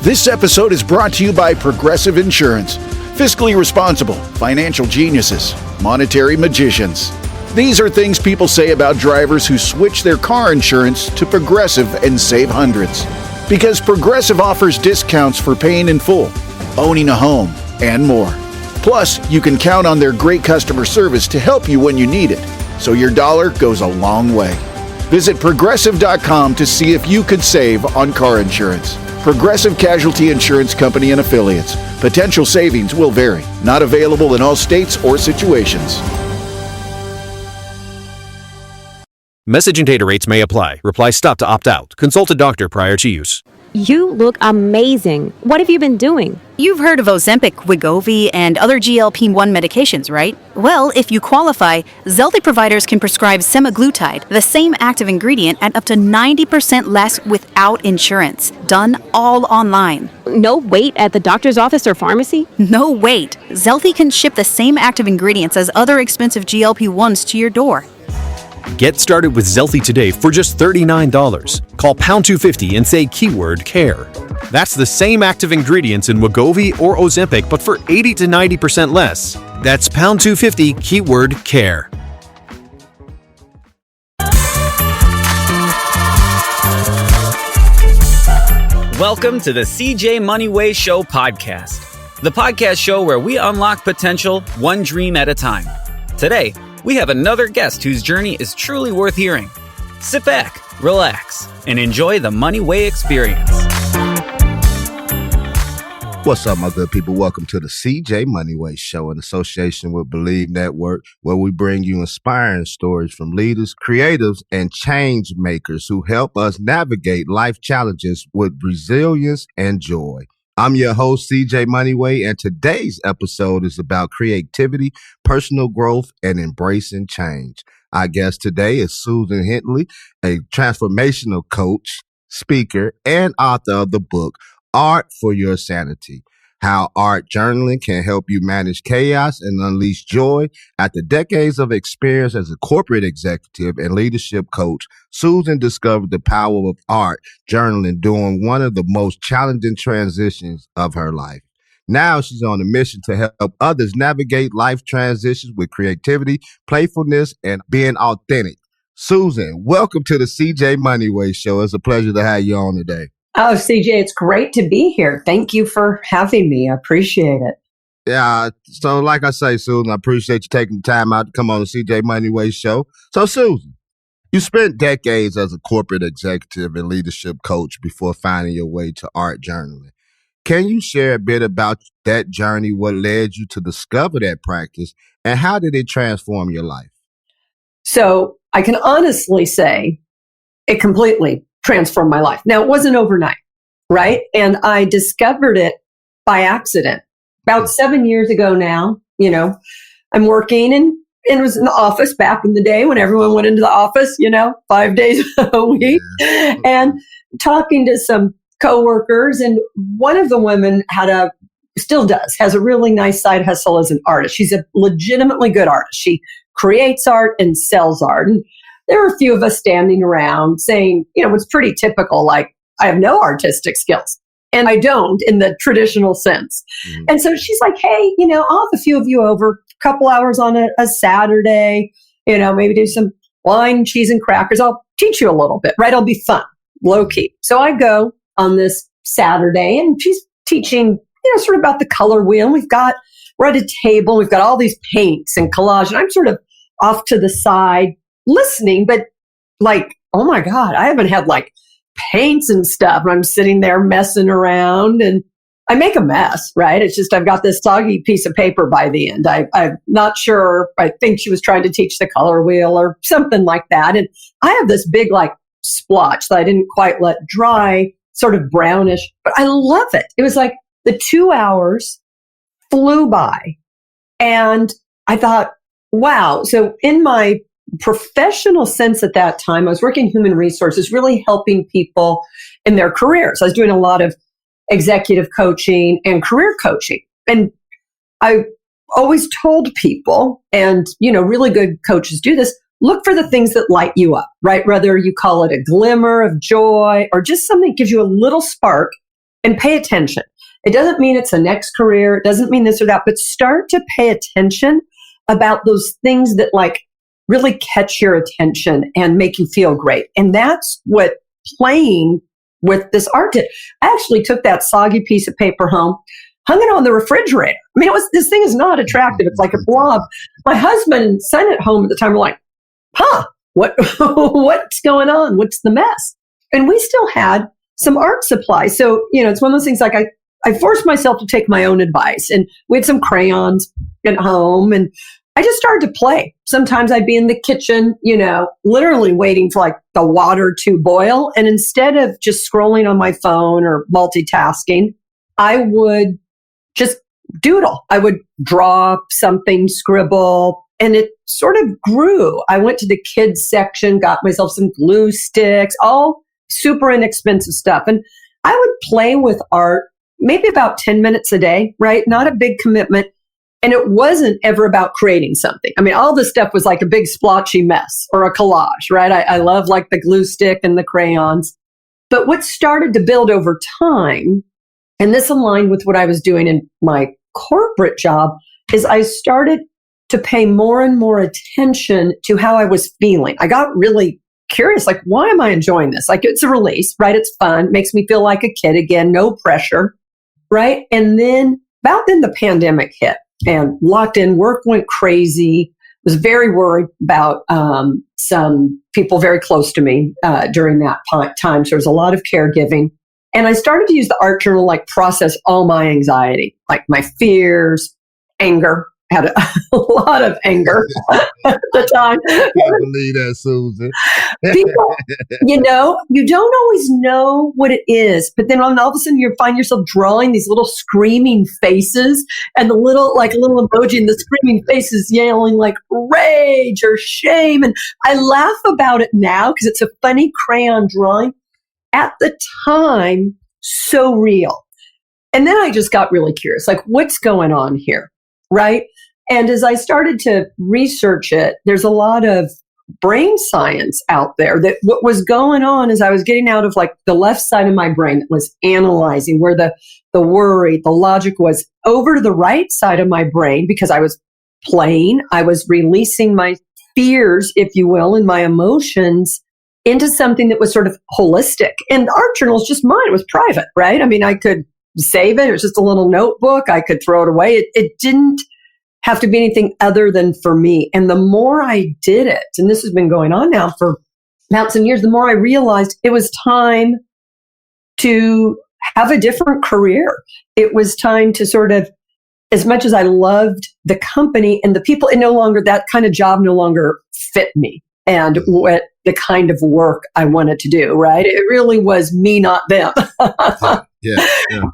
This episode is brought to you by Progressive Insurance. Fiscally responsible, financial geniuses, monetary magicians. These are things people say about drivers who switch their car insurance to Progressive and save hundreds. Because Progressive offers discounts for paying in full, owning a home, and more. Plus, you can count on their great customer service to help you when you need it, so your dollar goes a long way. Visit Progressive.com to see if you could save on car insurance. Progressive Casualty Insurance Company and Affiliates. Potential savings will vary. Not available in all states or situations. Message and data rates may apply. Reply stop to opt out. Consult a doctor prior to use. You look amazing. What have you been doing? You've heard of Ozempic, Wegovy, and other GLP-1 medications, right? Well, if you qualify, Zelty providers can prescribe semaglutide, the same active ingredient, at up to 90% less without insurance. Done all online. No wait at the doctor's office or pharmacy? No wait. Zelty can ship the same active ingredients as other expensive GLP-1s to your door. Get started with Zelty today for just $39. Call pound 250 and say keyword care. That's the same active ingredients in Wegovy or Ozempic, but for 80 to 90% less. That's pound 250 keyword care. Welcome to the CJ Moneyway Show podcast, the podcast show where we unlock potential one dream at a time. Today, we have another guest whose journey is truly worth hearing. Sit back, relax, and enjoy the Moneyway experience. What's up, my good people? Welcome to the CJ Moneyway Show in association with Believe Network, where we bring you inspiring stories from leaders, creatives, and change makers who help us navigate life challenges with resilience and joy. I'm your host, CJ Moneyway, and today's episode is about creativity, personal growth, and embracing change. Our guest today is Susan Hensley, a transformational coach, speaker, and author of the book, Art for Your Sanity. How art journaling can help you manage chaos and unleash joy. After decades of experience as a corporate executive and leadership coach, Susan discovered the power of art journaling during one of the most challenging transitions of her life. Now she's on a mission to help others navigate life transitions with creativity, playfulness, and being authentic. Susan, welcome to the CJ Moneyway Show. It's a pleasure to have you on today. Oh, CJ, it's great to be here. Thank you for having me. I appreciate it. Yeah, so like I say, Susan, I appreciate you taking the time out to come on the CJ Moneyway Show. So, Susan, you spent decades as a corporate executive and leadership coach before finding your way to art journaling. Can you share a bit about that journey, what led you to discover that practice, and how did it transform your life? So I can honestly say it completely transformed my life. Now, it wasn't overnight, right? And I discovered it by accident. About 7 years ago now, I'm working and it was in the office back in the day when everyone went into the office, 5 days a week, and talking to some coworkers. And one of the women has a really nice side hustle as an artist. She's a legitimately good artist. She creates art and sells art. And there were a few of us standing around saying, it's pretty typical, like, I have no artistic skills. And I don't in the traditional sense. Mm-hmm. And so she's like, hey, I'll have a few of you over a couple hours on a Saturday, maybe do some wine, cheese, and crackers. I'll teach you a little bit, right? It'll be fun, low key. So I go on this Saturday and she's teaching, sort of about the color wheel. We're at a table. We've got all these paints and collage. And I'm sort of off to the side listening, but like, oh my God, I haven't had like paints and stuff. I'm sitting there messing around and I make a mess, right? It's just, I've got this soggy piece of paper by the end. I'm not sure. I think she was trying to teach the color wheel or something like that. And I have this big like splotch that I didn't quite let dry, sort of brownish, but I love it. It was like the 2 hours flew by and I thought, wow. So in my professional sense at that time, I was working human resources, really helping people in their careers. I was doing a lot of executive coaching and career coaching. And I always told people, and, really good coaches do this, look for the things that light you up, right? Whether you call it a glimmer of joy or just something that gives you a little spark and pay attention. It doesn't mean it's the next career. It doesn't mean this or that, but start to pay attention about those things that like really catch your attention and make you feel great. And that's what playing with this art did. I actually took that soggy piece of paper home, hung it on the refrigerator. I mean, this thing is not attractive. It's like a blob. My husband and son at home at the time were like, what's going on? What's the mess? And we still had some art supplies. So, it's one of those things like I forced myself to take my own advice, and we had some crayons at home, and I just started to play. Sometimes I'd be in the kitchen, literally waiting for like the water to boil. And instead of just scrolling on my phone or multitasking, I would just doodle. I would draw something, scribble, and it sort of grew. I went to the kids section, got myself some glue sticks, all super inexpensive stuff. And I would play with art maybe about 10 minutes a day, right? Not a big commitment. And it wasn't ever about creating something. I mean, all this stuff was like a big splotchy mess or a collage, right? I love like the glue stick and the crayons. But what started to build over time, and this aligned with what I was doing in my corporate job, is I started to pay more and more attention to how I was feeling. I got really curious, like, why am I enjoying this? Like, it's a release, right? It's fun, makes me feel like a kid again, no pressure, right? And then about then the pandemic hit and locked in, work went crazy. Was very worried about some people very close to me during that time. So there was a lot of caregiving. And I started to use the art journal, like process all my anxiety, like my fears, anger. Had a lot of anger at the time. I can't believe that, Susan. People, you don't always know what it is, but then all of a sudden you find yourself drawing these little screaming faces, and the little emoji and the screaming faces yelling like rage or shame. And I laugh about it now because it's a funny crayon drawing. At the time, so real. And then I just got really curious, like, what's going on here? Right. And as I started to research it, there's a lot of brain science out there that what was going on is I was getting out of like the left side of my brain that was analyzing where the worry, the logic was, over to the right side of my brain because I was playing. I was releasing my fears, if you will, and my emotions into something that was sort of holistic. And the art journal is just mine. It was private, right? I mean, I could save it. It was just a little notebook. I could throw it away. It didn't have to be anything other than for me. And the more I did it, and this has been going on now for about some years, the more I realized it was time to have a different career. It was time to sort of, as much as I loved the company and the people, that kind of job no longer fit me and what the kind of work I wanted to do, right? It really was me, not them. Yeah.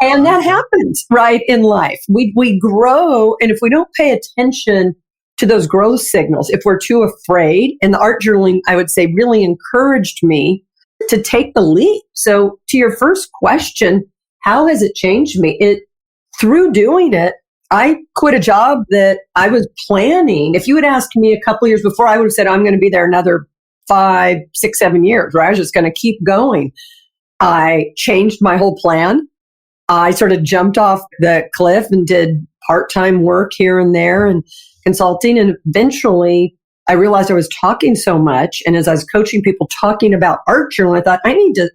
And that happens, right, in life. We grow, and if we don't pay attention to those growth signals, if we're too afraid, and the art journaling, I would say, really encouraged me to take the leap. So to your first question, how has it changed me? Through doing it, I quit a job that I was planning. If you had asked me a couple of years before, I would have said, I'm going to be there another 5, 6, 7 years, right? I was just going to keep going. I changed my whole plan. I sort of jumped off the cliff and did part-time work here and there and consulting. And eventually I realized I was talking so much. And as I was coaching people talking about art journaling, I thought I need to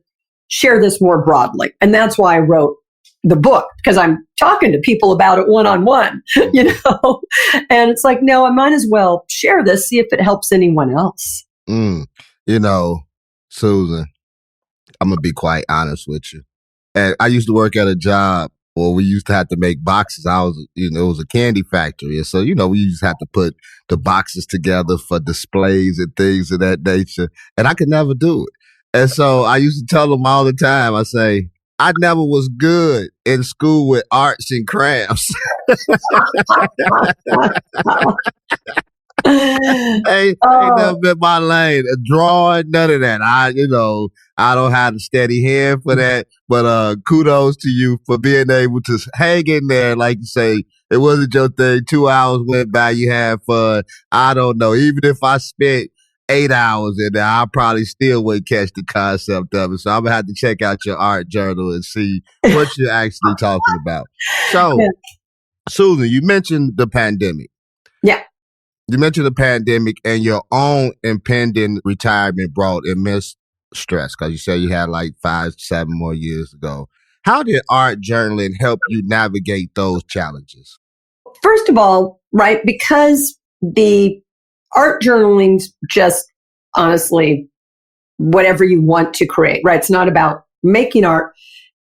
share this more broadly. And that's why I wrote the book, because I'm talking to people about it one-on-one, and it's like, no, I might as well share this, see if it helps anyone else. Susan, I'm going to be quite honest with you. And I used to work at a job where we used to have to make boxes. It was a candy factory. And so, we used to have to put the boxes together for displays and things of that nature. And I could never do it. And so I used to tell them all the time, I say, I never was good in school with arts and crafts. Ain't never been my lane. Drawing, none of that. I don't have a steady hand for that. But kudos to you for being able to hang in there. Like you say, it wasn't your thing. 2 hours went by, you had fun. I don't know. Even if I spent 8 hours in there, I probably still wouldn't catch the concept of it. So I'm going to have to check out your art journal and see what you're actually talking about. So, Yeah. Susan, you mentioned the pandemic. Yeah. You mentioned the pandemic and your own impending retirement brought immense stress because you said you had like 5-7 more years to go. How did art journaling help you navigate those challenges? First of all, right, because the art journaling's just honestly whatever you want to create, right? It's not about making art.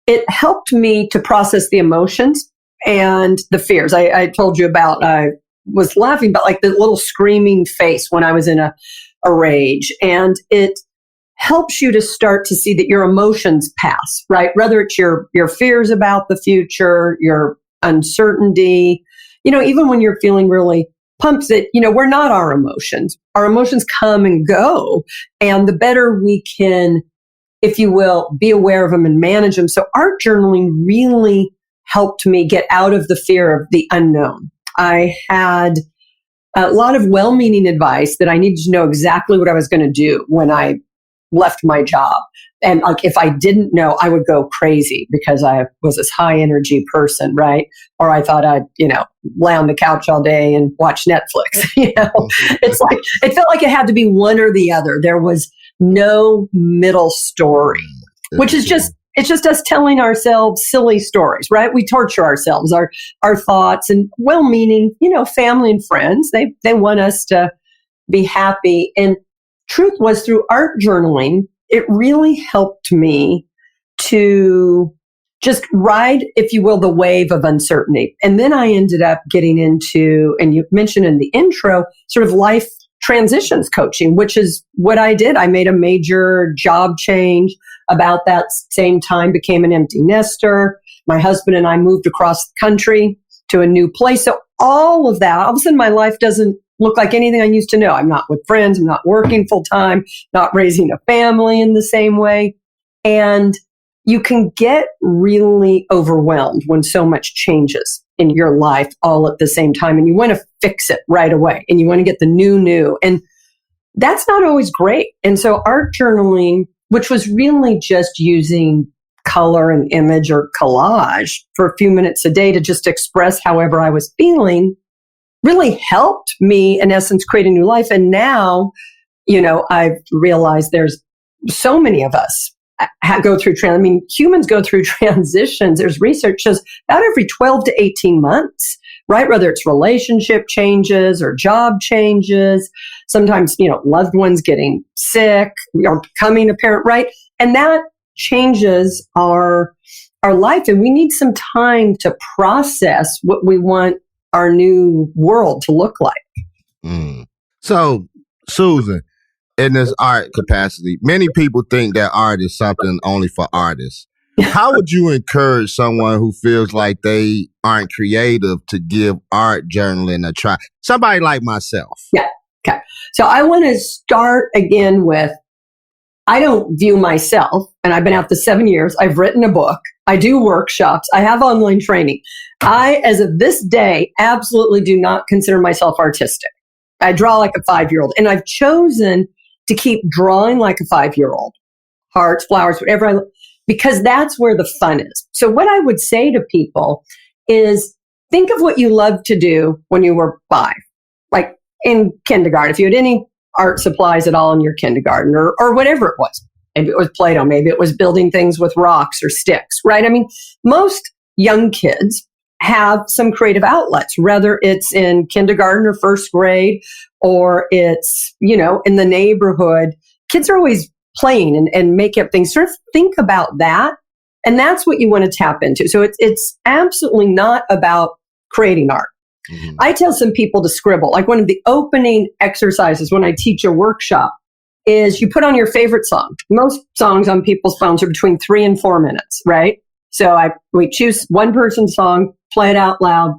It helped me to process the emotions and the fears. I told you about, I was laughing about like the little screaming face when I was in a rage. And it helps you to start to see that your emotions pass, right? Whether it's your fears about the future, your uncertainty, even when you're feeling really pumped that, we're not our emotions. Our emotions come and go. And the better we can, if you will, be aware of them and manage them. So art journaling really helped me get out of the fear of the unknown. I had a lot of well-meaning advice that I needed to know exactly what I was going to do when I left my job. And like, if I didn't know, I would go crazy because I was this high energy person, right? Or I thought I'd, lay on the couch all day and watch Netflix. It's like, it felt like it had to be one or the other. There was no middle story, which is it's just us telling ourselves silly stories, right? We torture ourselves, our thoughts and well-meaning, family and friends. They want us to be happy. And truth was through art journaling, it really helped me to just ride, if you will, the wave of uncertainty. And then I ended up getting into, and you mentioned in the intro, sort of life transitions coaching, which is what I did. I made a major job change about that same time, became an empty nester. My husband and I moved across the country to a new place. So all of that, all of a sudden my life doesn't look like anything I used to know. I'm not with friends. I'm not working full time, not raising a family in the same way. And you can get really overwhelmed when so much changes in your life all at the same time. And you want to fix it right away. And you want to get the new. And that's not always great. And so art journaling, which was really just using color and image or collage for a few minutes a day to just express however I was feeling, really helped me, in essence, create a new life. And now, I've realized there's so many of us go through humans go through transitions. There's research shows about every 12 to 18 months, right? Whether it's relationship changes or job changes, sometimes, loved ones getting sick or becoming a parent, right? And that changes our life. And we need some time to process what we want our new world to look like. So, Susan, in this art capacity, many people think that art is something only for artists. How would you encourage someone who feels like they aren't creative to give art journaling a try? Somebody like myself. Yeah. Okay. So I want to start again with, I don't view myself, and I've been out this 7 years. I've written a book. I do workshops. I have online training. I, as of this day, absolutely do not consider myself artistic. I draw like a 5-year-old, and I've chosen to keep drawing like a 5-year-old, hearts, flowers, whatever, because that's where the fun is. So what I would say to people is think of what you loved to do when you were 5, like in kindergarten. If you had any art supplies at all in your kindergarten or whatever it was. Maybe it was Play-Doh. Maybe it was building things with rocks or sticks, right? I mean, most young kids have some creative outlets, whether it's in kindergarten or first grade, or it's, in the neighborhood. Kids are always playing and making up things. Sort of think about that. And that's what you want to tap into. So it's absolutely not about creating art. Mm-hmm. I tell some people to scribble. Like one of the opening exercises when I teach a workshop is you put on your favorite song. Most songs on people's phones are between 3 and 4 minutes, right? So we choose one person's song, play it out loud,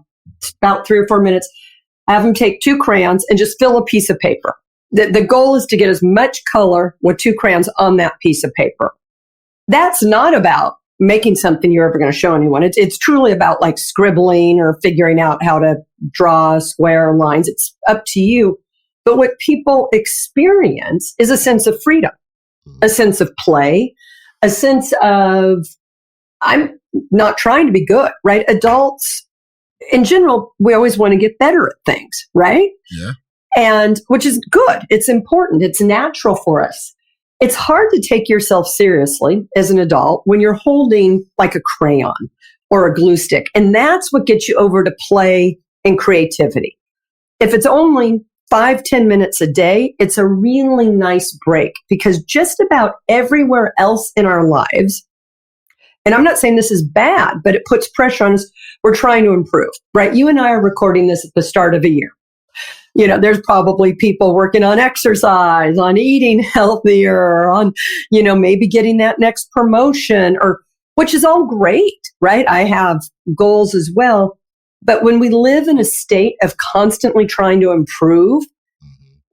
about 3 or 4 minutes, have them take 2 crayons and just fill a piece of paper. The goal is to get as much color with 2 crayons on that piece of paper. That's not about making something you're ever going to show anyone. It's truly about like scribbling or figuring out how to draw square lines. It's up to you. But what people experience is a sense of freedom, a sense of play, a sense of, I'm not trying to be good, right? Adults, in general, we always want to get better at things, right? Yeah. And which is good. It's important. It's natural for us. It's hard to take yourself seriously as an adult when you're holding like a crayon or a glue stick. And that's what gets you over to play and creativity. If it's only 5-10 minutes a day, it's a really nice break, because just about everywhere else in our lives, and I'm not saying this is bad, but it puts pressure on us. We're trying to improve, right? You and I are recording this at the start of a year. You know, there's probably people working on exercise, on eating healthier, on, you know, maybe getting that next promotion, or which is all great, right? I have goals as well. But when we live in a state of constantly trying to improve,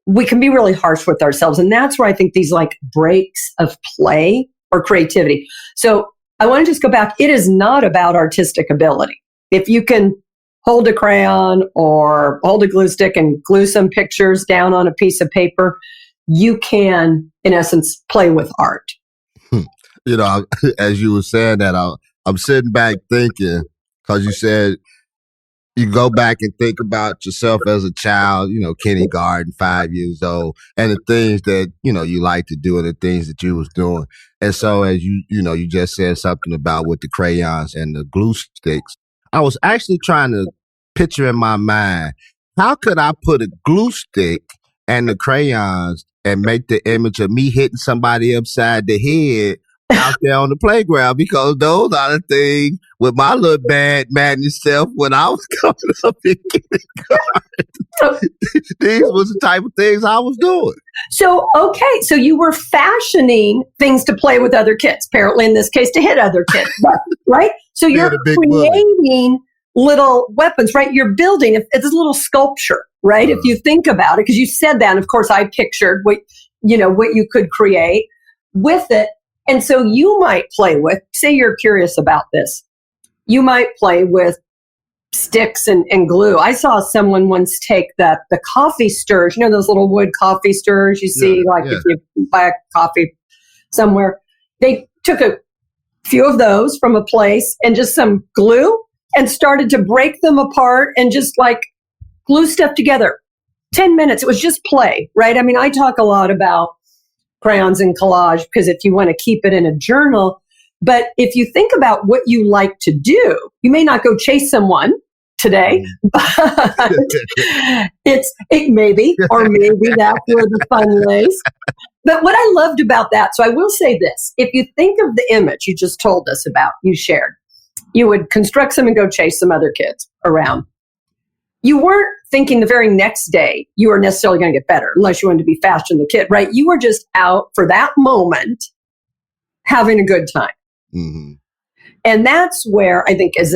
we can be really harsh with ourselves. And that's where I think these like breaks of play or creativity. So I want to just go back. It is not about artistic ability. If you can hold a crayon or hold a glue stick and glue some pictures down on a piece of paper, you can, in essence, play with art. You know, as you were saying that, I'm sitting back thinking, because you said you go back and think about yourself as a child, you know, kindergarten, 5 years old, and the things that, you know, you like to do and the things that you was doing. And so as you know, you just said something about with the crayons and the glue sticks. I was actually trying to picture in my mind, how could I put a glue stick and the crayons and make the image of me hitting somebody upside the head out there on the playground? Because those are the things with my little bad madness self when I was coming up in kindergarten. These was the type of things I was doing. So, okay. So you were fashioning things to play with other kids, apparently in this case to hit other kids, right? So you're creating little weapons, right? You're building, it's a little sculpture, right? If you think about it, because you said that, and of course I pictured what you could create with it. And so you might play with, say you're curious about this, you might play with sticks and glue. I saw someone once take the coffee stirrers, you know, those little wood coffee stirrers you see, if you buy a coffee somewhere. They took a few of those from a place and just some glue and started to break them apart and just like glue stuff together. 10 minutes. It was just play, right? I mean, I talk a lot about crayons and collage because if you want to keep it in a journal, but if you think about what you like to do, you may not go chase someone today, but it maybe that's where the fun lays. But what I loved about that, so I will say this, if you think of the image you just told us about, you shared, you would construct some and go chase some other kids around. You weren't thinking the very next day you were necessarily going to get better unless you wanted to be faster than the kid, right? You were just out for that moment having a good time. Mm-hmm. And that's where I think as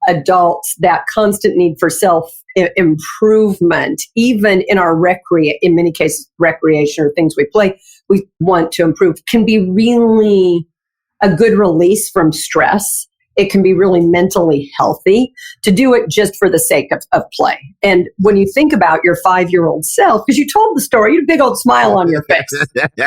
adults, that constant need for self-improvement, even in our in many cases, recreation or things we play, we want to improve, can be really a good release from stress. It can be really mentally healthy to do it just for the sake of play. And when you think about your 5-year-old self, because you told the story, you had a big old smile on your face,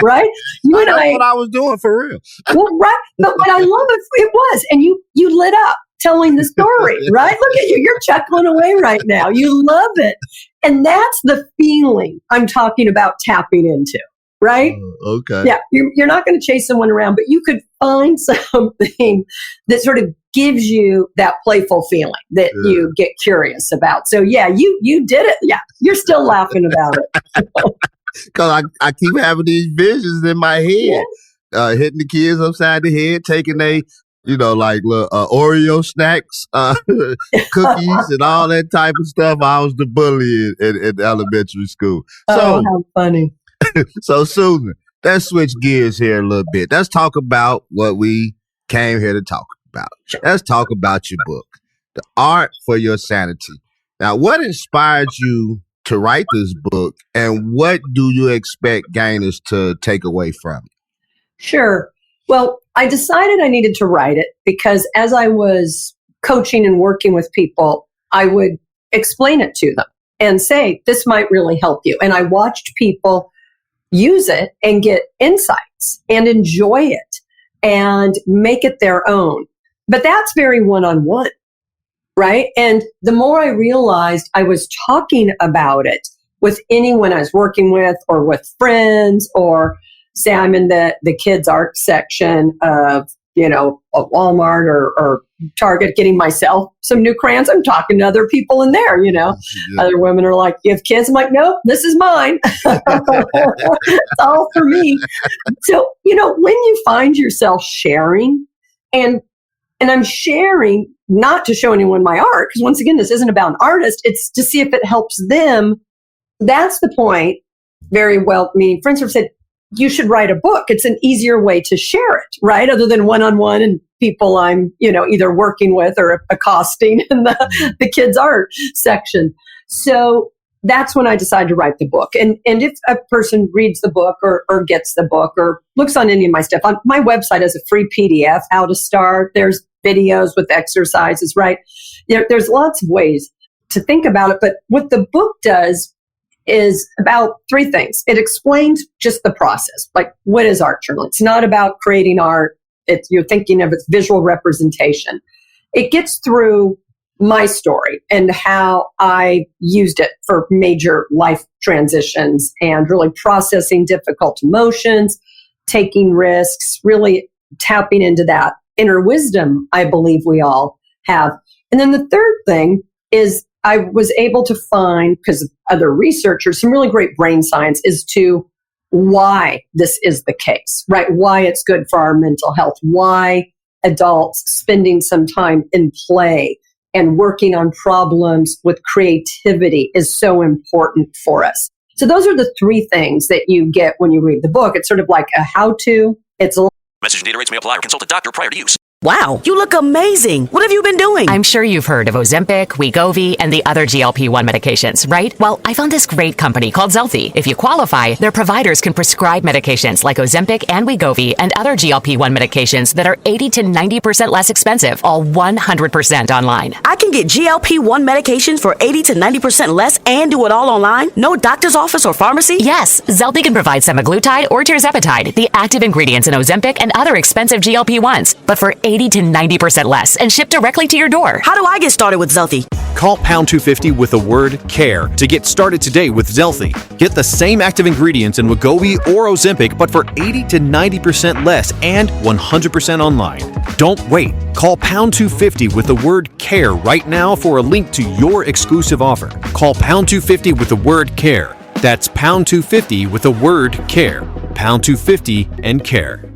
right? That's what I was doing for real. Well, right. But what I love it was, and you lit up telling the story, right? Look at you. You're chuckling away right now. You love it. And that's the feeling I'm talking about tapping into, right? Okay. Yeah. You're not going to chase someone around, but you could find something that sort of gives you that playful feeling that you get curious about. So yeah, you did it. Yeah. You're still laughing about it. Because I keep having these visions in my head, hitting the kids upside the head, taking like little Oreo snacks, cookies, and all that type of stuff. I was the bully in elementary school. So, how funny. So, Susan, let's switch gears here a little bit. Let's talk about what we came here to talk about. Let's talk about your book, The Art for Your Sanity. Now, what inspired you to write this book, and what do you expect gainers to take away from it? Sure. Well, I decided I needed to write it because as I was coaching and working with people, I would explain it to them. and say, this might really help you. And I watched people use it and get insights and enjoy it and make it their own. But that's very one-on-one, right? And the more I realized I was talking about it with anyone I was working with or with friends, or say I'm in the kids art section of, a Walmart or Target getting myself some new crayons, I'm talking to other people in there, Other women are like, you have kids? I'm like, nope, this is mine. It's all for me. So, when you find yourself sharing, and I'm sharing not to show anyone my art, because once again, this isn't about an artist, it's to see if it helps them. That's the point. Very well, friends have said, you should write a book. It's an easier way to share it, right? Other than one-on-one and people I'm, either working with or accosting in the kids' art section. So that's when I decided to write the book. And if a person reads the book or gets the book or looks on any of my stuff, on my website has a free PDF, how to start. There's videos with exercises, right? There's lots of ways to think about it. But what the book does is about three things. It explains just the process. Like, what is art journal? It's not about creating art. You're thinking of its visual representation. It gets through my story and how I used it for major life transitions and really processing difficult emotions, taking risks, really tapping into that inner wisdom I believe we all have. And then the third thing is I was able to find, because of other researchers, some really great brain science as to why this is the case, right? Why it's good for our mental health, why adults spending some time in play and working on problems with creativity is so important for us. So those are the three things that you get when you read the book. It's sort of like a how-to. Message and data rates may apply or consult a doctor prior to use. Wow, you look amazing. What have you been doing? I'm sure you've heard of Ozempic, Wegovy, and the other GLP-1 medications, right? Well, I found this great company called Zelty. If you qualify, their providers can prescribe medications like Ozempic and Wegovy and other GLP-1 medications that are 80 to 90% less expensive, all 100% online. I can get GLP-1 medications for 80 to 90% less and do it all online? No doctor's office or pharmacy? Yes, Zelty can provide semaglutide or tirzepatide, the active ingredients in Ozempic and other expensive GLP-1s, but for 80 to 90% less and shipped directly to your door. How do I get started with Zelty? Call pound 250 with the word CARE to get started today with Zelty. Get the same active ingredients in Wegovy or Ozempic, but for 80 to 90% less and 100% online. Don't wait. Call pound 250 with the word CARE right now for a link to your exclusive offer. Call pound 250 with the word CARE. That's pound 250 with the word CARE. Pound 250 and CARE.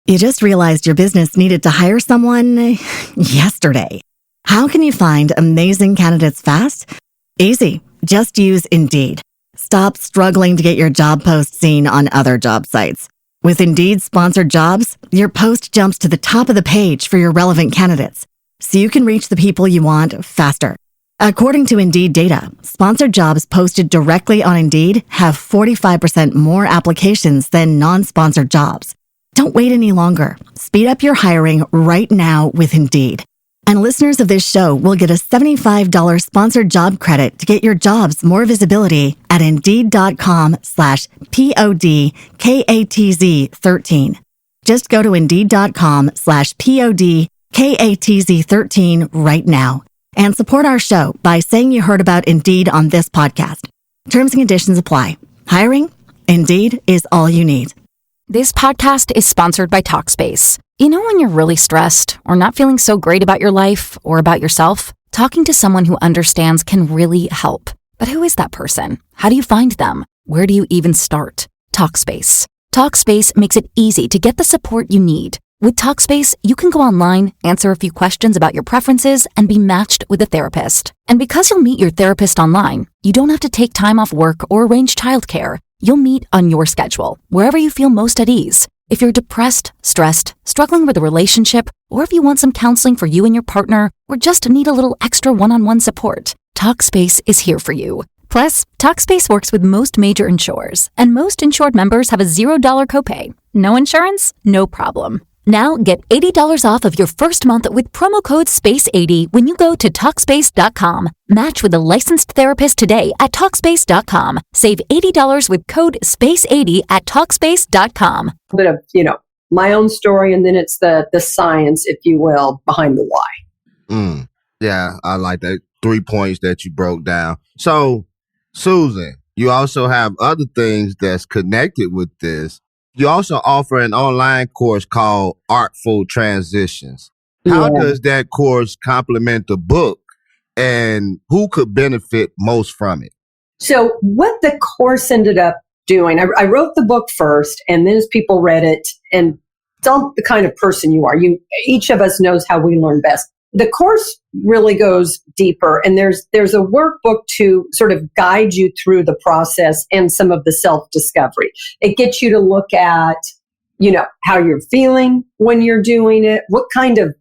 You just realized your business needed to hire someone yesterday. How can you find amazing candidates fast? Easy. Just use Indeed. Stop struggling to get your job post seen on other job sites. With Indeed sponsored jobs, your post jumps to the top of the page for your relevant candidates, so you can reach the people you want faster. According to Indeed data, sponsored jobs posted directly on Indeed have 45% more applications than non-sponsored jobs. Don't wait any longer. Speed up your hiring right now with Indeed. And listeners of this show will get a $75 sponsored job credit to get your jobs more visibility at Indeed.com/PODKATZ13. Just go to Indeed.com/PODKATZ13 right now and support our show by saying you heard about Indeed on this podcast. Terms and conditions apply. Hiring? Indeed is all you need. This podcast is sponsored by Talkspace. You know when you're really stressed or not feeling so great about your life or about yourself? Talking to someone who understands can really help. But who is that person? How do you find them? Where do you even start? Talkspace. Talkspace makes it easy to get the support you need. With Talkspace, you can go online, answer a few questions about your preferences, and be matched with a therapist. And because you'll meet your therapist online, you don't have to take time off work or arrange childcare. You'll meet on your schedule, wherever you feel most at ease. If you're depressed, stressed, struggling with a relationship, or if you want some counseling for you and your partner, or just need a little extra one-on-one support, Talkspace is here for you. Plus, Talkspace works with most major insurers, and most insured members have a $0 copay. No insurance? No problem. Now get $80 off of your first month with promo code SPACE80 when you go to Talkspace.com. Match with a licensed therapist today at Talkspace.com. Save $80 with code SPACE80 at Talkspace.com. A bit of, my own story, and then it's the science, if you will, behind the why. Yeah, I like that. 3 points that you broke down. So, Susan, you also have other things that's connected with this. You also offer an online course called Artful Transitions. How does that course complement the book, and who could benefit most from it? So what the course ended up doing, I wrote the book first, and then as people read it, and it's all the kind of person you are. Each of us knows how we learn best. The course really goes deeper, and there's a workbook to sort of guide you through the process and some of the self-discovery. It gets you to look at, how you're feeling when you're doing it, what kind of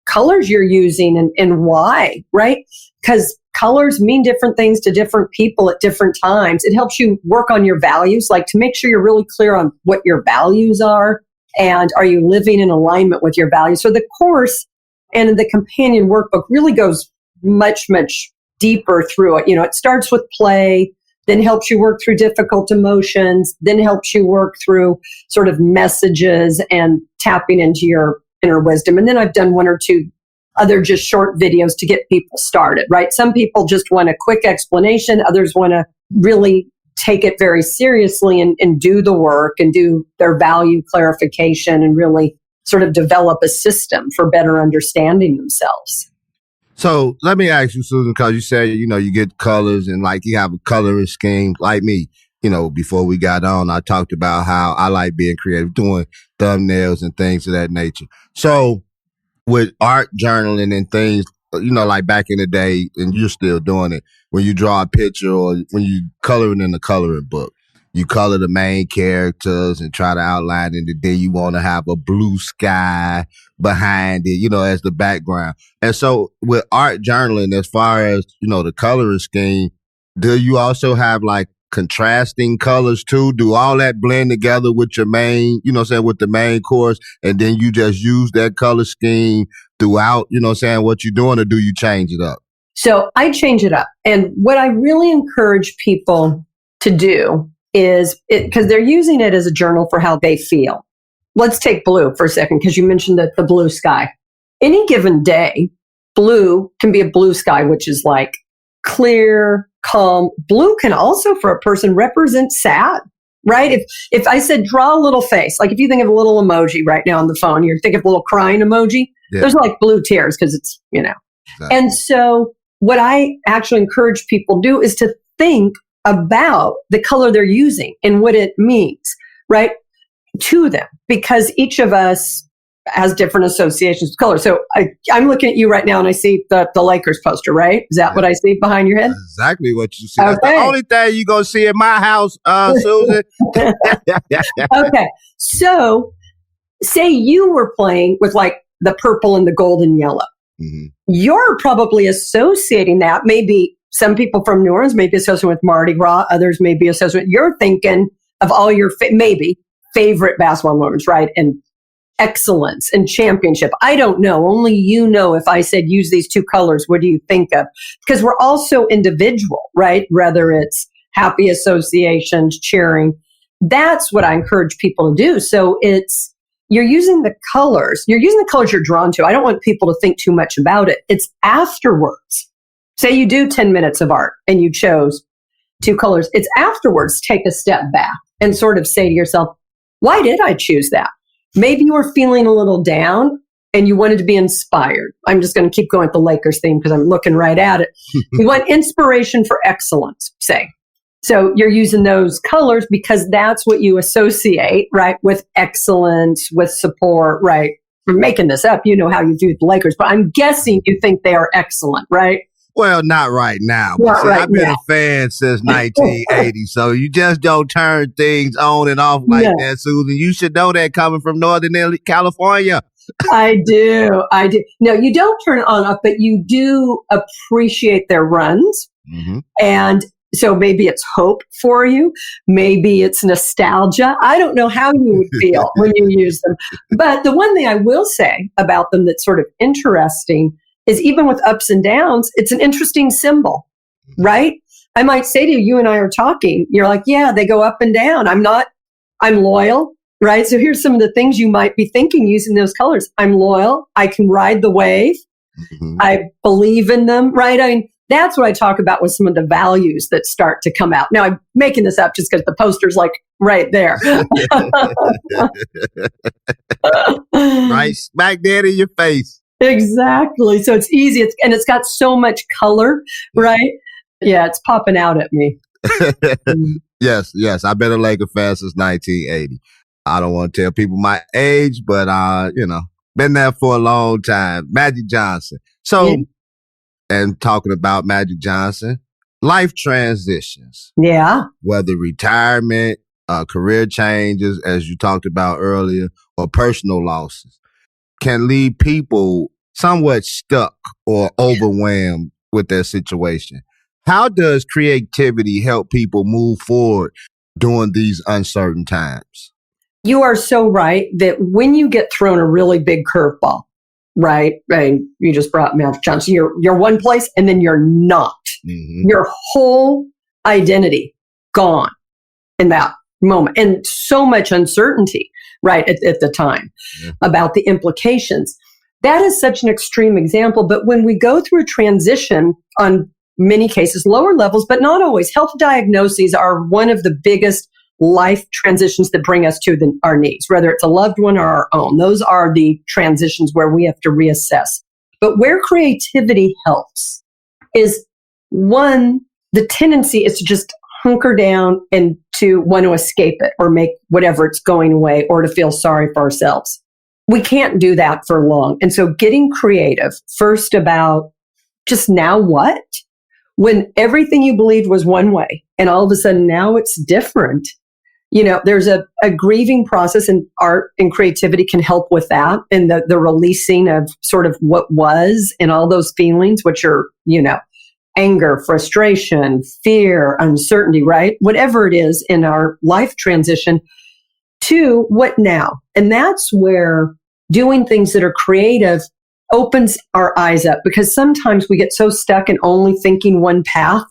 colors you're using and why, right? Because colors mean different things to different people at different times. It helps you work on your values, like to make sure you're really clear on what your values are, and are you living in alignment with your values. So the course and the companion workbook really goes much, much deeper through it. It starts with play, then helps you work through difficult emotions, then helps you work through sort of messages and tapping into your inner wisdom. And then I've done one or two other just short videos to get people started, right? Some people just want a quick explanation. Others want to really take it very seriously and do the work and do their value clarification and really sort of develop a system for better understanding themselves. So let me ask you, Susan, because you said, you get colors and like you have a coloring scheme like me. Before we got on, I talked about how I like being creative, doing thumbnails and things of that nature. So with art journaling and things, like back in the day, and you're still doing it, when you draw a picture or when you coloring in a coloring book, you color the main characters and try to outline it, and then you want to have a blue sky behind it, as the background. And so with art journaling, as far as, the coloring scheme, do you also have like contrasting colors too? Do all that blend together with your main, with the main course, and then you just use that color scheme throughout, what you're doing, or do you change it up? So I change it up. And what I really encourage people to do is, because they're using it as a journal for how they feel. Let's take blue for a second, because you mentioned the blue sky. Any given day, blue can be a blue sky, which is like clear, calm. Blue can also, for a person, represent sad, right? If I said, draw a little face, like if you think of a little emoji right now on the phone, you're thinking of a little crying emoji. Yeah. There's like blue tears because it's, Exactly. And so what I actually encourage people to do is to think about the color they're using and what it means, right, to them, because each of us has different associations with color. So I'm looking at you right now and I see the Lakers poster, right? Is that what I see behind your head? That's exactly what you see. Okay. That's the only thing you're going to see in my house, Susan. Okay. So say you were playing with like the purple and the gold and yellow. Mm-hmm. You're probably associating that. Maybe some people from New Orleans may be associated with Mardi Gras. Others may be associated. You're thinking of all your maybe favorite basketball moments, right? And excellence and championship. I don't know. Only you know. If I said use these two colors, what do you think of? Because we're all so individual, right? Whether it's happy associations, cheering. That's what I encourage people to do. So you're using the colors. You're using the colors you're drawn to. I don't want people to think too much about it. It's afterwards. Say you do 10 minutes of art and you chose two colors. It's afterwards, take a step back and sort of say to yourself, why did I choose that? Maybe you were feeling a little down and you wanted to be inspired. I'm just going to keep going with the Lakers theme because I'm looking right at it. You want inspiration for excellence, say. So you're using those colors because that's what you associate, right, with excellence, with support, right? I'm making this up. You know how you do with the Lakers, but I'm guessing you think they are excellent, right? Well, not right now. But see, I've been a fan since 1980, so you just don't turn things on and off like that, Susan. You should know that coming from Northern California. I do. No, you don't turn it on and off, but you do appreciate their runs. Mm-hmm. And So maybe it's hope for you. Maybe it's nostalgia. I don't know how you would feel when you use them. But the one thing I will say about them that's sort of interesting is even with ups and downs, it's an interesting symbol, right? I might say to you, you and I are talking, you're like, yeah, they go up and down. I'm loyal, right? So here's some of the things you might be thinking using those colors. I'm loyal. I can ride the wave. I believe in them, right? I mean, that's what I talk about with some of the values that start to come out. Now, I'm making this up just because the poster's like right there. Right smack dead in your face. Exactly. So it's easy. It's got so much color, right? Yeah, it's popping out at me. Yes. I've been a Laker fan since 1980. I don't want to tell people my age, but, been there for a long time. Magic Johnson. So, and talking about Magic Johnson, life transitions. Yeah. Whether retirement, career changes, as you talked about earlier, or personal losses, can leave people somewhat stuck or overwhelmed with their situation. How does creativity help people move forward during these uncertain times? You are so right that when you get thrown a really big curveball, right? And you just brought Magic Johnson, you're one place and then you're not. Mm-hmm. Your whole identity gone in that moment. And so much uncertainty, right, at the time about the implications. That is such an extreme example. But when we go through a transition on many cases, lower levels, but not always, health diagnoses are one of the biggest life transitions that bring us to our needs, whether it's a loved one or our own. Those are the transitions where we have to reassess. But where creativity helps is, one, the tendency is to just hunker down and to want to escape it or make whatever it's going away or to feel sorry for ourselves. We can't do that for long. And so getting creative, first about just now what? When everything you believed was one way and all of a sudden now it's different. There's a grieving process, and art and creativity can help with that, and the releasing of sort of what was and all those feelings, which are, anger, frustration, fear, uncertainty, right? Whatever it is in our life transition to what now? And that's where doing things that are creative opens our eyes up, because sometimes we get so stuck in only thinking one path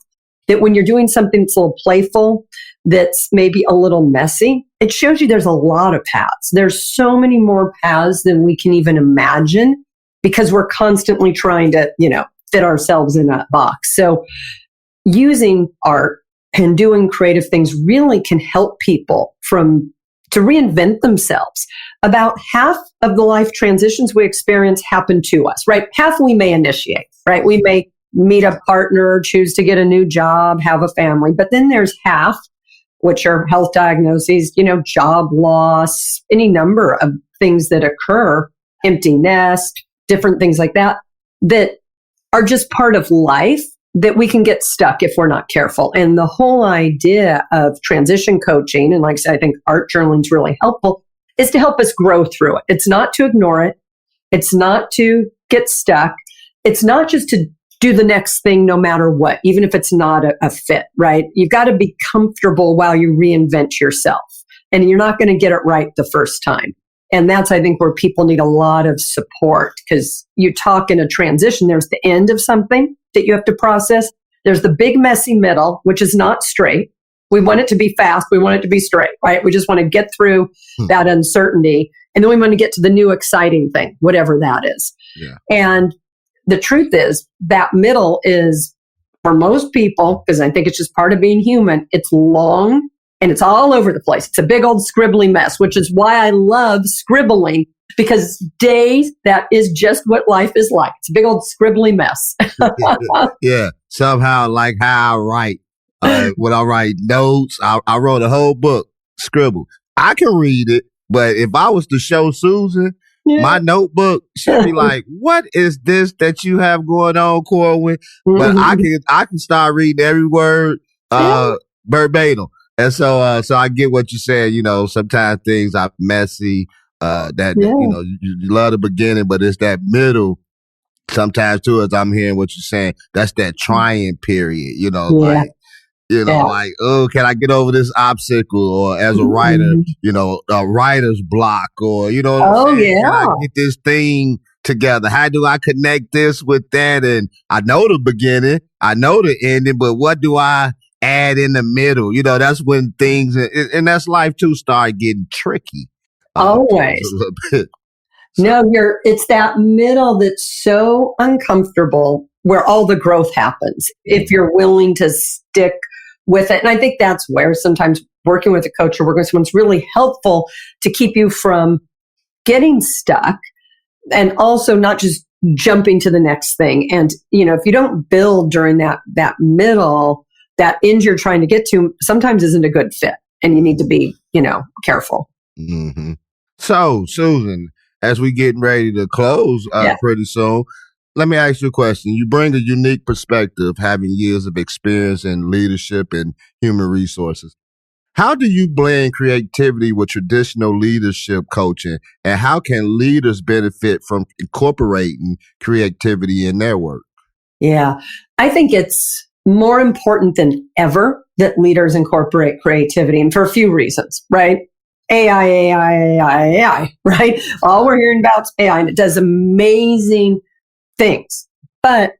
that when you're doing something that's a little playful, that's maybe a little messy, it shows you there's a lot of paths. There's so many more paths than we can even imagine because we're constantly trying to, fit ourselves in a box. So using art and doing creative things really can help people to reinvent themselves. About half of the life transitions we experience happen to us, right? Half we may initiate, right? We may meet a partner, choose to get a new job, have a family. But then there's half, which are health diagnoses, job loss, any number of things that occur, empty nest, different things like that are just part of life that we can get stuck if we're not careful. And the whole idea of transition coaching, and like I said, I think art journaling is really helpful, is to help us grow through it. It's not to ignore it. It's not to get stuck. It's not just to do the next thing no matter what, even if it's not a fit, right? You've got to be comfortable while you reinvent yourself. And you're not going to get it right the first time. And that's, I think, where people need a lot of support, because you talk in a transition, there's the end of something that you have to process. There's the big messy middle, which is not straight. We want it to be fast. We want it to be straight, right? We just want to get through that uncertainty. And then we want to get to the new exciting thing, whatever that is. Yeah. And the truth is that middle is, for most people, because I think it's just part of being human, it's long and it's all over the place. It's a big old scribbly mess, which is why I love scribbling, because days, that is just what life is like. It's a big old scribbly mess. Yeah. Somehow, like how I write, when I write notes, I wrote a whole book, scribble. I can read it, but if I was to show Susan my notebook, she'd be like, "What is this that you have going on, Corwin?" But I can start reading every word verbatim. And so I get what you said. Sometimes things are messy. You love the beginning, but it's that middle. Sometimes too, as I'm hearing what you're saying, that's that trying period. Like Like, oh, can I get over this obstacle? Or as a writer, a writer's block, or, Oh, yeah. Can I get this thing together? How do I connect this with that? And I know the beginning, I know the ending, but what do I add in the middle? That's when things, and that's life too, start getting tricky. Always. A little bit. No, it's that middle that's so uncomfortable where all the growth happens if you're willing to stick with it. And I think that's where sometimes working with a coach or working with someone's really helpful to keep you from getting stuck and also not just jumping to the next thing. And, if you don't build during that middle, that end you're trying to get to sometimes isn't a good fit. And you need to be, careful. Mm-hmm. So, Susan, as we getting ready to close pretty soon, let me ask you a question. You bring a unique perspective, having years of experience in leadership and human resources. How do you blend creativity with traditional leadership coaching, and how can leaders benefit from incorporating creativity in their work? Yeah, I think it's more important than ever that leaders incorporate creativity, and for a few reasons, right? AI, right? All we're hearing about is AI, and it does amazing things. But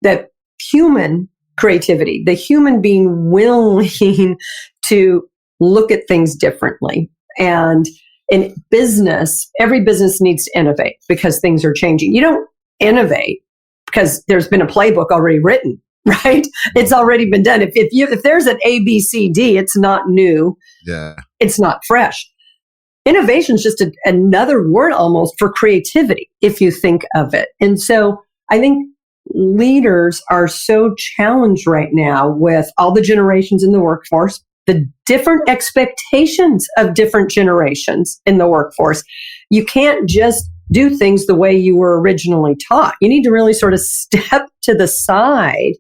that human creativity, the human being willing to look at things differently. And in business, every business needs to innovate because things are changing. You don't innovate because there's been a playbook already written, right? It's already been done. If there's an ABCD, it's not new. Yeah. It's not fresh. Innovation is just another word almost for creativity, if you think of it. And so I think leaders are so challenged right now with all the generations in the workforce, the different expectations of different generations in the workforce. You can't just do things the way you were originally taught. You need to really sort of step to the side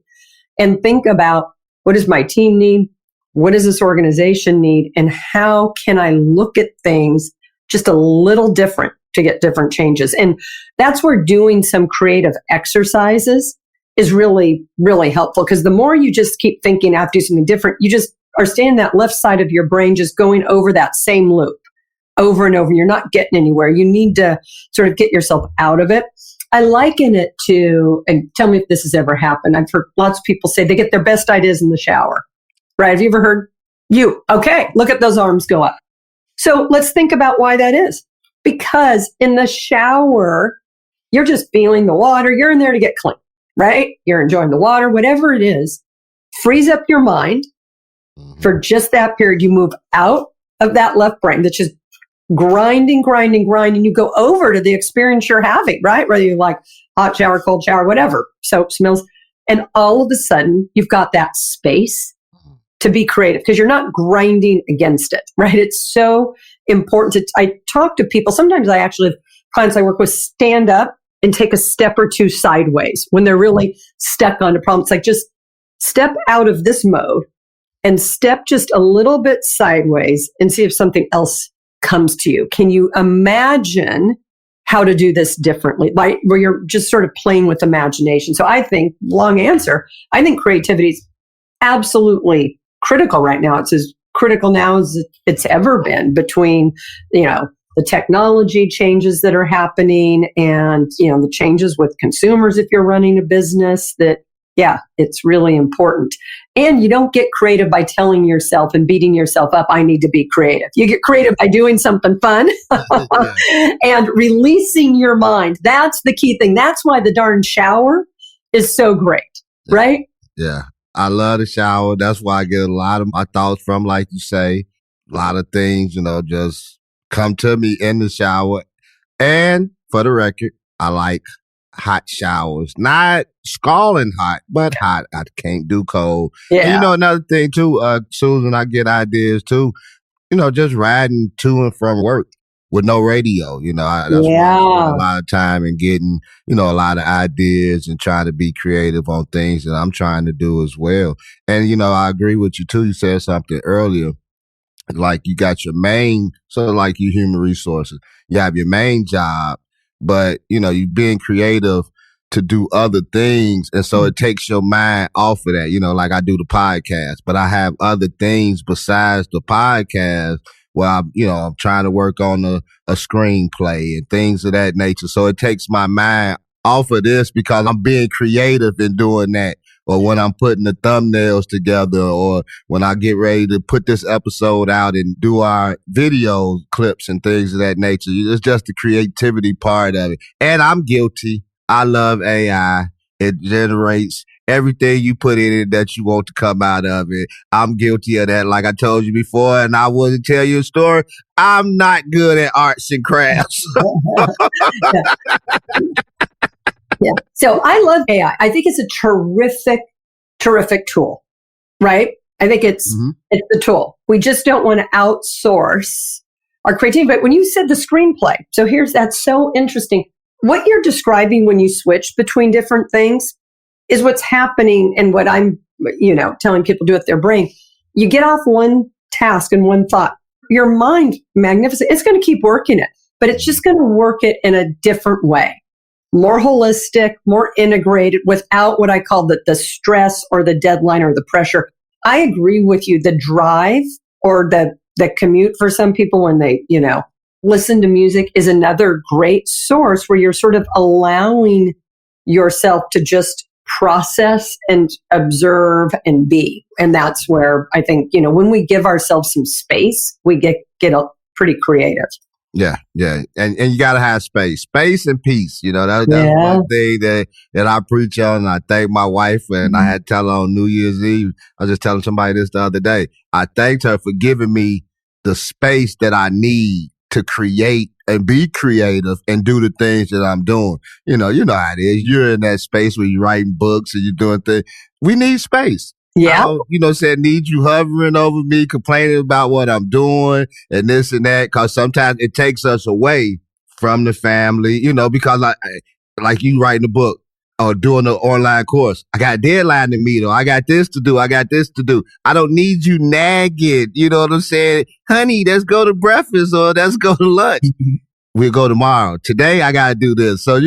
and think about, what does my team need? What does this organization need? And how can I look at things just a little different to get different changes? And that's where doing some creative exercises is really, really helpful. Because the more you just keep thinking, I have to do something different, you just are staying that left side of your brain, just going over that same loop over and over. You're not getting anywhere. You need to sort of get yourself out of it. I liken it to, and tell me if this has ever happened. I've heard lots of people say they get their best ideas in the shower. Right? Have you ever heard you? Okay, look at those arms go up. So let's think about why that is. Because in the shower, you're just feeling the water. You're in there to get clean, right? You're enjoying the water, whatever it is. Frees up your mind for just that period. You move out of that left brain that's just grinding. You go over to the experience you're having, right? Whether you like hot shower, cold shower, whatever, soap, smells. And all of a sudden, you've got that space to be creative because you're not grinding against it, right? It's so important. I talk to people. Sometimes I actually have clients I work with stand up and take a step or two sideways when they're really stuck on a problem. It's like, just step out of this mode and step just a little bit sideways and see if something else comes to you. Can you imagine how to do this differently? Like, where you're just sort of playing with imagination. So I think, long answer, I think creativity is absolutely critical right now. It's as critical now as it's ever been, between, the technology changes that are happening and, the changes with consumers if you're running a business, that, it's really important. And you don't get creative by telling yourself and beating yourself up, I need to be creative. You get creative by doing something fun and releasing your mind. That's the key thing. That's why the darn shower is so great, right? Yeah. I love the shower. That's why I get a lot of my thoughts from, like you say, a lot of things, just come to me in the shower. And for the record, I like hot showers, not scalding hot, but hot. I can't do cold. Yeah. And another thing too, Susan, I get ideas too, just riding to and from work with no radio, that's why I spend a lot of time and getting, a lot of ideas and trying to be creative on things that I'm trying to do as well. And, I agree with you too. You said something earlier, like you got your main, sort of like you human resources, you have your main job, but, you being creative to do other things. And so it takes your mind off of that. Like I do the podcast, but I have other things besides the podcast where I'm trying to work on a screenplay and things of that nature. So it takes my mind off of this because I'm being creative in doing that. Or when I'm putting the thumbnails together, or when I get ready to put this episode out and do our video clips and things of that nature. It's just the creativity part of it. And I'm guilty. I love AI. It generates everything you put in it that you want to come out of it. I'm guilty of that. Like I told you before, and I wouldn't tell you a story. I'm not good at arts and crafts. Yeah. So I love AI. I think it's a terrific tool, right? I think it's the tool. We just don't want to outsource our creativity. But when you said the screenplay, that's so interesting. What you're describing when you switch between different things is what's happening and what I'm, telling people to do with their brain. You get off one task and one thought. Your mind, magnificent. It's going to keep working it, but it's just going to work it in a different way. More holistic, more integrated, without what I call the stress or the deadline or the pressure. I agree with you. The drive or the commute for some people when they, listen to music is another great source where you're sort of allowing yourself to just process and observe and be. And that's where I think, when we give ourselves some space, we get pretty creative. Yeah. And you got to have space and peace. That's one thing that I preach on. And I thank my wife, and I had to tell her on New Year's Eve. I was just telling somebody this the other day. I thanked her for giving me the space that I need to create and be creative and do the things that I'm doing. You know how it is. You're in that space where you're writing books and you're doing things. We need space. Yeah. Need you hovering over me, complaining about what I'm doing and this and that. Cause sometimes it takes us away from the family, because like you writing a book or doing an online course. I got a deadline to meet, or I got this to do. I don't need you nagging. You know what I'm saying? Honey, let's go to breakfast or let's go to lunch. We'll go tomorrow. Today, I got to do this. So,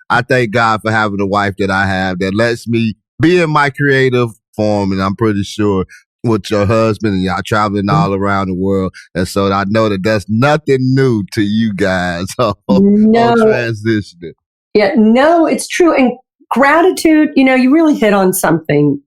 I thank God for having a wife that I have that lets me be in my creative form. And I'm pretty sure with your husband and y'all traveling all around the world. And so I know that that's nothing new to you guys on transitioning. Yeah, no, it's true. And gratitude, you really hit on something,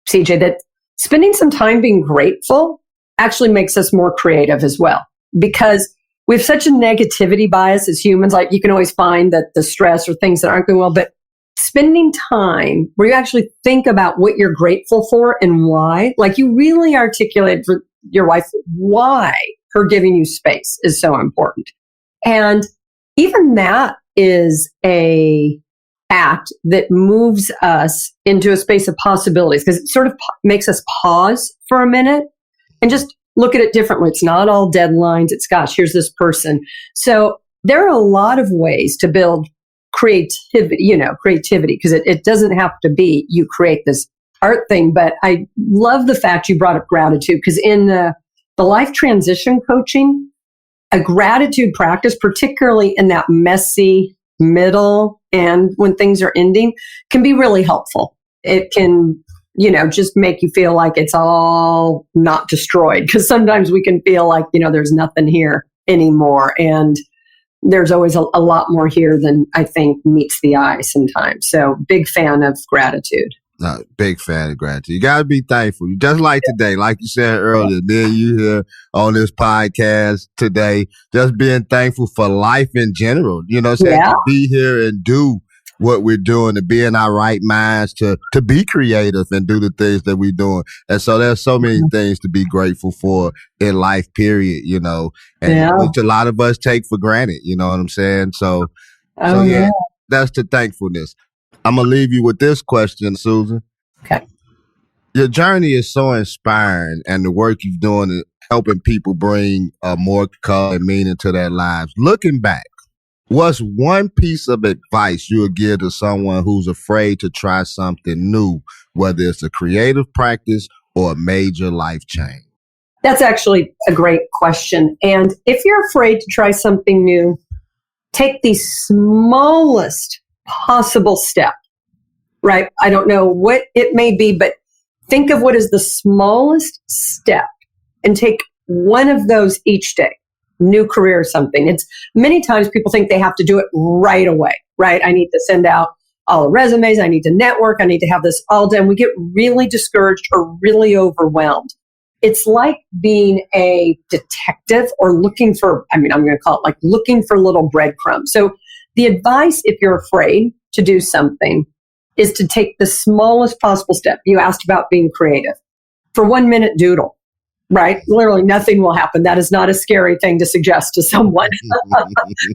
CJ, that spending some time being grateful actually makes us more creative as well. Because we have such a negativity bias as humans. Like you can always find that the stress or things that aren't going well, but spending time where you actually think about what you're grateful for and why, like you really articulate for your wife why her giving you space is so important. And even that is a act that moves us into a space of possibilities because it sort of makes us pause for a minute and just look at it differently. It's not all deadlines. It's, gosh, here's this person. So there are a lot of ways to build creativity, because it doesn't have to be you create this art thing. But I love the fact you brought up gratitude because in the life transition coaching, a gratitude practice, particularly in that messy middle and when things are ending, can be really helpful. It can, just make you feel like it's all not destroyed because sometimes we can feel like, there's nothing here anymore. And there's always a lot more here than I think meets the eye sometimes. So big fan of gratitude. No, big fan of gratitude. You got to be thankful. Just like today, like you said earlier, me and you here on this podcast today, just being thankful for life in general, to be here and do what we're doing, to be in our right minds, to be creative and do the things that we're doing. And so there's so many things to be grateful for in life, period, which a lot of us take for granted, you know what I'm saying? So that's the thankfulness. I'm going to leave you with this question, Susan. Okay. Your journey is so inspiring, and the work you're doing is helping people bring more color and meaning to their lives. Looking back, what's one piece of advice you would give to someone who's afraid to try something new, whether it's a creative practice or a major life change? That's actually a great question. And if you're afraid to try something new, take the smallest possible step, right? I don't know what it may be, but think of what is the smallest step and take one of those each day. New career or something. It's many times people think they have to do it right away, right? I need to send out all the resumes. I need to network. I need to have this all done. We get really discouraged or really overwhelmed. It's like being a detective or looking for, I'm going to call it like looking for little breadcrumbs. So the advice, if you're afraid to do something, is to take the smallest possible step. You asked about being creative. For 1 minute doodle, right? Literally nothing will happen. That is not a scary thing to suggest to someone,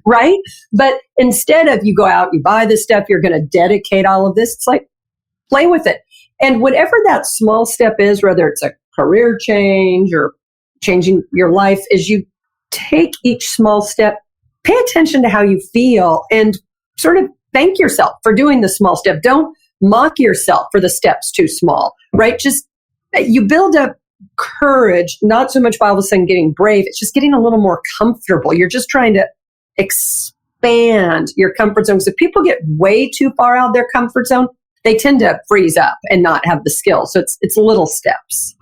right? But instead of you go out, you buy this stuff, you're going to dedicate all of this. It's like, play with it. And whatever that small step is, whether it's a career change or changing your life, is you take each small step, pay attention to how you feel and sort of thank yourself for doing the small step. Don't mock yourself for the steps too small, right? Just you build up courage, not so much by all of a sudden getting brave. It's just getting a little more comfortable. You're just trying to expand your comfort zone. So if people get way too far out of their comfort zone, they tend to freeze up and not have the skill. So it's little steps.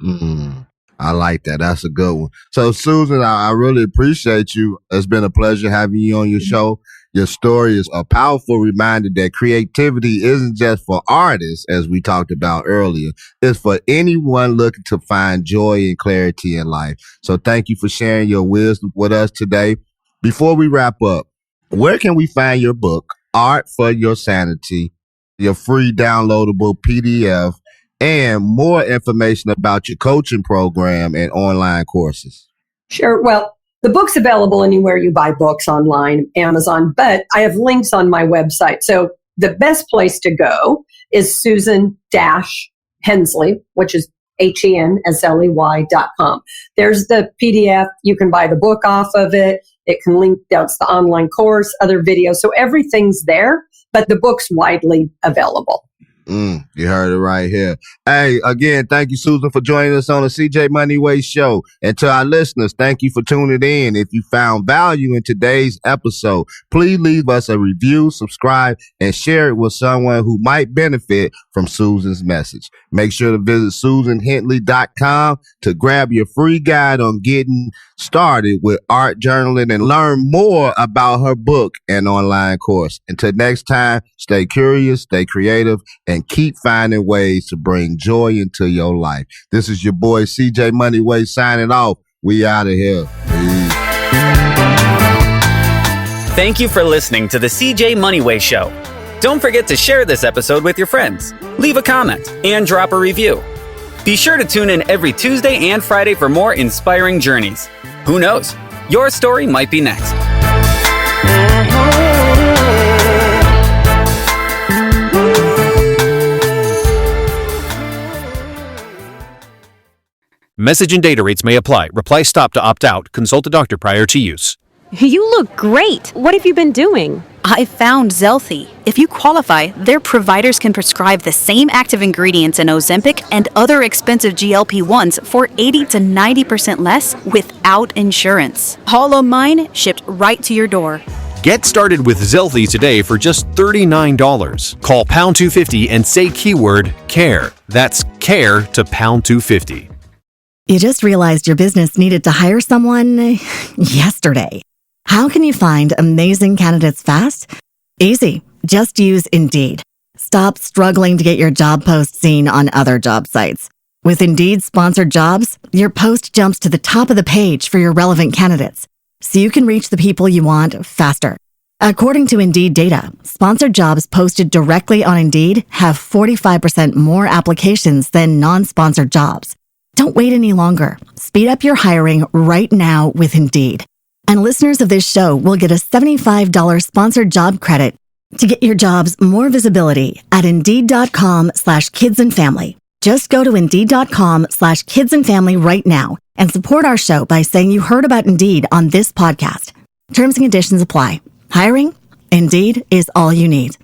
I like that. That's a good one. So Susan, I really appreciate you. It's been a pleasure having you on your show. Your story is a powerful reminder that creativity isn't just for artists, as we talked about earlier. It's for anyone looking to find joy and clarity in life. So thank you for sharing your wisdom with us today. Before we wrap up, where can we find your book, Art for Your Sanity, your free downloadable PDF, and more information about your coaching program and online courses? Sure. Well, the book's available anywhere you buy books online, Amazon, but I have links on my website. So the best place to go is Susan-Hensley, which is HENSLEY.com. There's the PDF. You can buy the book off of it. It can link down to the online course, other videos. So everything's there, but the book's widely available. You heard it right here. Hey, again, thank you, Susan, for joining us on the CJ Moneyway Show. And to our listeners, thank you for tuning in. If you found value in today's episode, please leave us a review, subscribe, and share it with someone who might benefit from Susan's message. Make sure to visit SusanHensley.com to grab your free guide on getting started with art journaling and learn more about her book and online course. Until next time, stay curious, stay creative, and keep finding ways to bring joy into your life. This is your boy CJ Moneyway signing off. We out of here. Peace. Thank you for listening to the CJ Moneyway Show. Don't forget to share this episode with your friends, leave a comment, and drop a review. Be sure to tune in every Tuesday and Friday for more inspiring journeys. Who knows? Your story might be next. Message and data rates may apply. Reply stop to opt out. Consult a doctor prior to use. You look great. What have you been doing? I found Zelthy. If you qualify, their providers can prescribe the same active ingredients in Ozempic and other expensive GLP-1s for 80 to 90% less without insurance. All of mine shipped right to your door. Get started with Zelthy today for just $39. Call pound 250 and say keyword CARE. That's CARE to pound 250. You just realized your business needed to hire someone yesterday. How can you find amazing candidates fast? Easy. Just use Indeed. Stop struggling to get your job post seen on other job sites. With Indeed sponsored jobs, your post jumps to the top of the page for your relevant candidates, so you can reach the people you want faster. According to Indeed data, sponsored jobs posted directly on Indeed have 45% more applications than non-sponsored jobs. Don't wait any longer. Speed up your hiring right now with Indeed. And listeners of this show will get a $75 sponsored job credit to get your jobs more visibility at Indeed.com/kidsandfamily. Just go to Indeed.com/kidsandfamily right now and support our show by saying you heard about Indeed on this podcast. Terms and conditions apply. Hiring? Indeed is all you need.